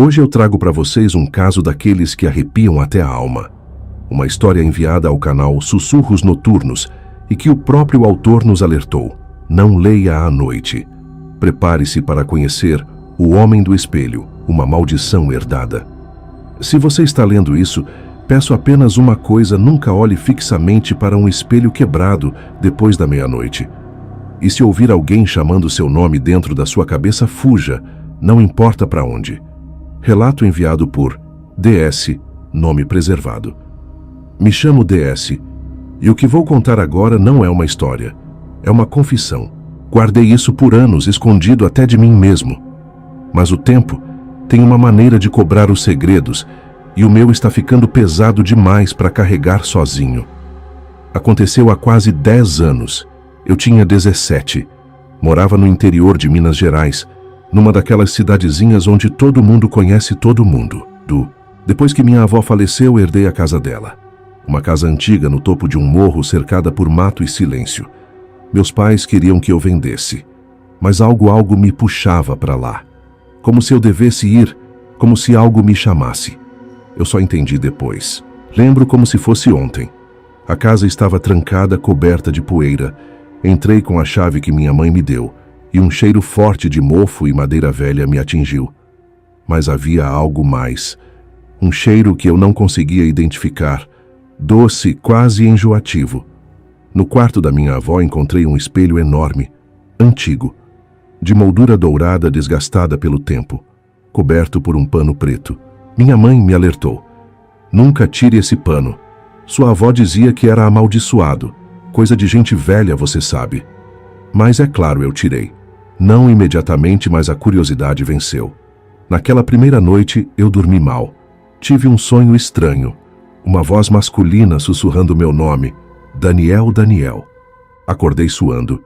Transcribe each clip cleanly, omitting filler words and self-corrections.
Hoje eu trago para vocês um caso daqueles que arrepiam até a alma. Uma história enviada ao canal Sussurros Noturnos e que o próprio autor nos alertou. Não leia à noite. Prepare-se para conhecer O Homem do Espelho, uma maldição herdada. Se você está lendo isso, peço apenas uma coisa: nunca olhe fixamente para um espelho quebrado depois da meia-noite. E se ouvir alguém chamando seu nome dentro da sua cabeça, fuja, não importa para onde. Relato enviado por DS, nome preservado. Me chamo DS, e o que vou contar agora não é uma história, é uma confissão. Guardei isso por anos, escondido até de mim mesmo. Mas o tempo tem uma maneira de cobrar os segredos, e o meu está ficando pesado demais para carregar sozinho. Aconteceu há quase 10 anos. Eu tinha 17. Morava no interior de Minas Gerais, numa daquelas cidadezinhas onde todo mundo conhece todo mundo. Depois que minha avó faleceu, herdei a casa dela. Uma casa antiga no topo de um morro cercada por mato e silêncio. Meus pais queriam que eu vendesse, mas algo me puxava para lá. Como se eu devesse ir, como se algo me chamasse. Eu só entendi depois. Lembro como se fosse ontem. A casa estava trancada, coberta de poeira. Entrei com a chave que minha mãe me deu, e um cheiro forte de mofo e madeira velha me atingiu. Mas havia algo mais. Um cheiro que eu não conseguia identificar, doce, quase enjoativo. No quarto da minha avó encontrei um espelho enorme, antigo, de moldura dourada desgastada pelo tempo, coberto por um pano preto. Minha mãe me alertou. Nunca tire esse pano. Sua avó dizia que era amaldiçoado. Coisa de gente velha, você sabe. Mas é claro, eu tirei. Não imediatamente, mas a curiosidade venceu. Naquela primeira noite, eu dormi mal. Tive um sonho estranho. Uma voz masculina sussurrando meu nome. Daniel, Daniel. Acordei suando,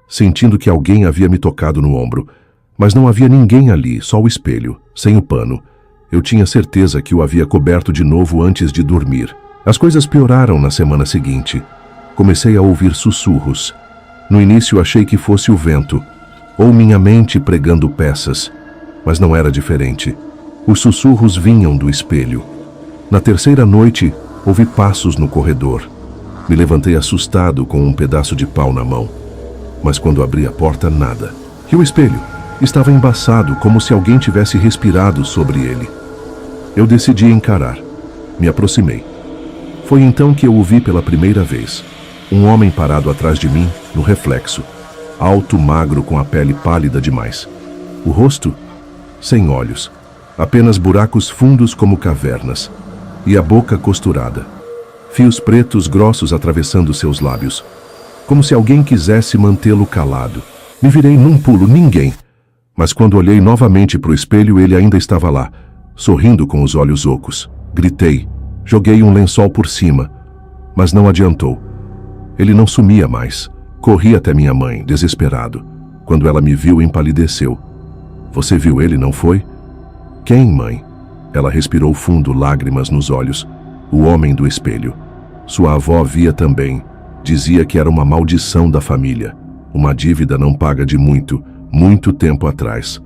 sentindo que alguém havia me tocado no ombro. Mas não havia ninguém ali, só o espelho, sem o pano. Eu tinha certeza que o havia coberto de novo antes de dormir. As coisas pioraram na semana seguinte. Comecei a ouvir sussurros. No início achei que fosse o vento, ou minha mente pregando peças, mas não era diferente. Os sussurros vinham do espelho. Na terceira noite, ouvi passos no corredor. Me levantei assustado com um pedaço de pau na mão. Mas quando abri a porta, nada. E o espelho estava embaçado, como se alguém tivesse respirado sobre ele. Eu decidi encarar. Me aproximei. Foi então que eu o vi pela primeira vez. Um homem parado atrás de mim, no reflexo. Alto, magro, com a pele pálida demais. O rosto, sem olhos. Apenas buracos fundos como cavernas. E a boca costurada. Fios pretos grossos atravessando seus lábios. Como se alguém quisesse mantê-lo calado. Me virei num pulo, ninguém. Mas quando olhei novamente para o espelho, ele ainda estava lá, sorrindo com os olhos ocos. Gritei. Joguei um lençol por cima. Mas não adiantou. Ele não sumia mais. Corri até minha mãe, desesperado. Quando ela me viu, empalideceu. Você viu ele, não foi? Quem, mãe? Ela respirou fundo, lágrimas nos olhos. O homem do espelho. Sua avó via também. Dizia que era uma maldição da família. Uma dívida não paga de muito, muito tempo atrás.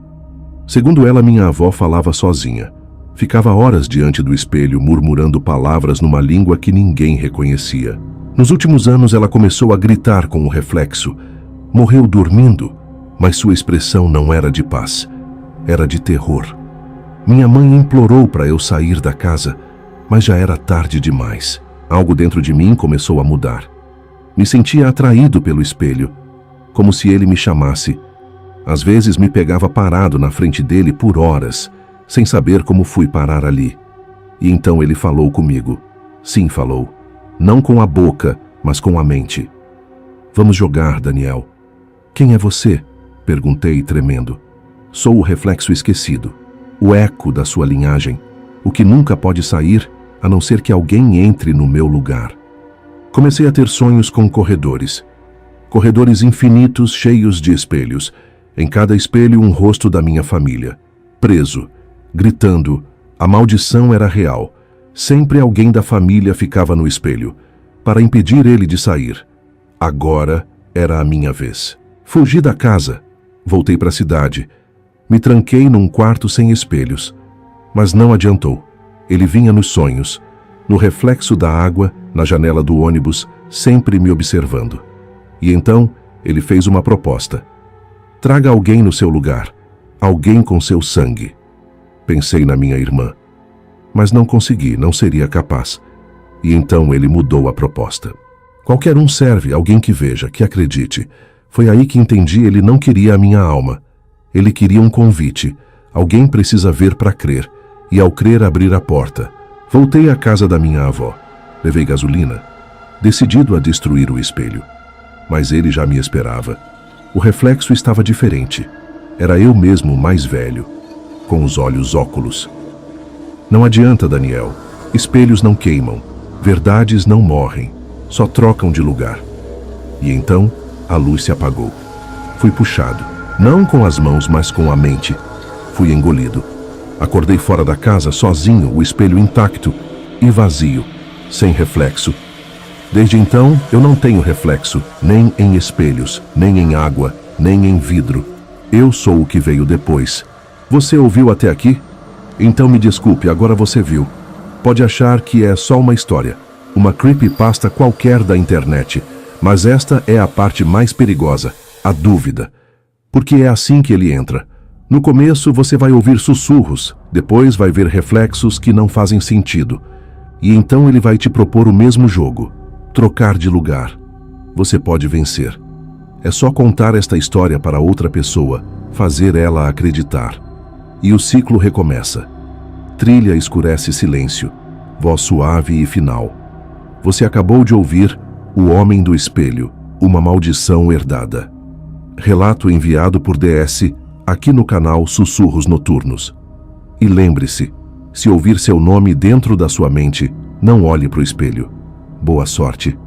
Segundo ela, minha avó falava sozinha. Ficava horas diante do espelho, murmurando palavras numa língua que ninguém reconhecia. Nos últimos anos, ela começou a gritar com o reflexo. Morreu dormindo, mas sua expressão não era de paz. Era de terror. Minha mãe implorou para eu sair da casa, mas já era tarde demais. Algo dentro de mim começou a mudar. Me sentia atraído pelo espelho, como se ele me chamasse. Às vezes me pegava parado na frente dele por horas, sem saber como fui parar ali. E então ele falou comigo. Sim, falou. Não com a boca, mas com a mente. Vamos jogar, Daniel. Quem é você? Perguntei, tremendo. Sou o reflexo esquecido, o eco da sua linhagem, o que nunca pode sair, a não ser que alguém entre no meu lugar. Comecei a ter sonhos com corredores. Corredores infinitos, cheios de espelhos. Em cada espelho, um rosto da minha família. Preso, gritando. A maldição era real. Sempre alguém da família ficava no espelho, para impedir ele de sair. Agora era a minha vez. Fugi da casa. Voltei para a cidade. Me tranquei num quarto sem espelhos. Mas não adiantou. Ele vinha nos sonhos, no reflexo da água, na janela do ônibus, sempre me observando. E então, ele fez uma proposta. Traga alguém no seu lugar, alguém com seu sangue. Pensei na minha irmã. Mas não consegui, não seria capaz. E então ele mudou a proposta. Qualquer um serve, alguém que veja, que acredite. Foi aí que entendi, ele não queria a minha alma. Ele queria um convite. Alguém precisa ver para crer. E ao crer, abrir a porta. Voltei à casa da minha avó. Levei gasolina, decidido a destruir o espelho. Mas ele já me esperava. O reflexo estava diferente. Era eu mesmo mais velho, com os olhos óculos. Não adianta, Daniel. Espelhos não queimam. Verdades não morrem. Só trocam de lugar. E então, a luz se apagou. Fui puxado, não com as mãos, mas com a mente. Fui engolido. Acordei fora da casa, sozinho, o espelho intacto e vazio, sem reflexo. Desde então, eu não tenho reflexo, nem em espelhos, nem em água, nem em vidro. Eu sou o que veio depois. Você ouviu até aqui? Então me desculpe, agora você viu. Pode achar que é só uma história, uma creepypasta qualquer da internet, mas esta é a parte mais perigosa, a dúvida. Porque é assim que ele entra. No começo você vai ouvir sussurros, depois vai ver reflexos que não fazem sentido. E então ele vai te propor o mesmo jogo, trocar de lugar. Você pode vencer. É só contar esta história para outra pessoa, fazer ela acreditar. E o ciclo recomeça. Trilha escurece silêncio, voz suave e final. Você acabou de ouvir O Homem do Espelho, uma maldição herdada. Relato enviado por DS, aqui no canal Sussurros Noturnos. E lembre-se, se ouvir seu nome dentro da sua mente, não olhe para o espelho. Boa sorte.